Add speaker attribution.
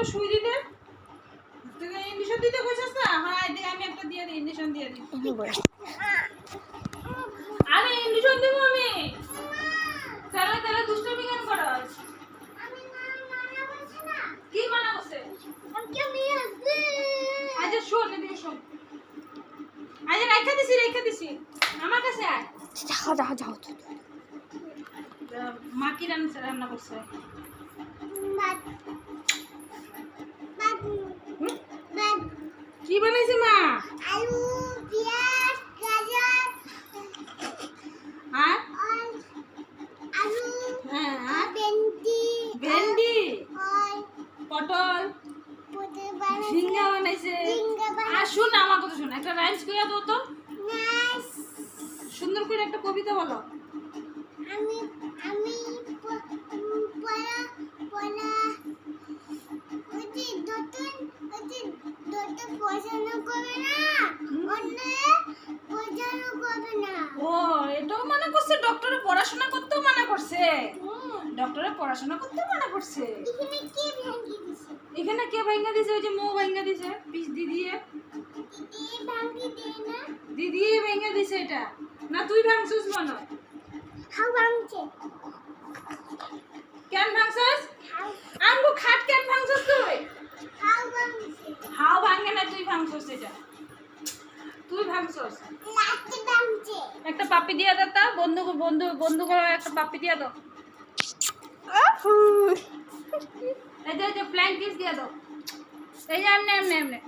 Speaker 1: বলো সুই দিতে তুই ইঞ্জেকশন দিতে কইছস না হ্যাঁ দে আমি একটা দিয়ে দিই ইঞ্জেকশন দিয়ে দিই আরে ইঞ্জেকশন দেব আমি তাহলে তাহলে দুষ্টমি কেন করছ আমি মানা বলছি না কি মানা বলছে আমি আমি আসবে আজ শোন এদিকে শোন আজ রাখা দিছি আমার কাছে আয় যাও মা কি রান্না করছে কি বানাইছে মা আলু পেঁয়াজ গাজর আর আলু হ্যাঁ ভেন্ডি পটল ঝিঙ্গা বানাইছে আর শুন আমার কথা শুন একটা রাইমস কইয়া দাও তো সুন্দর করে একটা কবিতা বলো আমি আমি পড়া ওই ডক্টর পড়াশোনা করবে না অন্য পড়াশোনা করবে না ও এটাও মানা করছে ডক্টরে পড়াশোনা করতেও মানা করছে ডক্টরে পড়াশোনা করতেও মানা করছে এখানে কে ভাঙা দিছে ওই যে মো ভাঙা দিছে পিস দিদিয়ে দিদিয়ে ভাঙা দিছে এটা না তুই ভাঙছিস মনে হাউ ভাঙছে কেন ভাঙছস আমগো খাট কেন ভাঙছস তুই হাউ ভাঙে না তুই ভাঙছস এটা তুই ভাঙছস লাস্টে ভাঙছে একটা পাপি দিয়া দাও বন্ধু করে একটা পাপি দিয়া দাও এই যে প্ল্যান কিস দিয়া দাও এই যে এমনে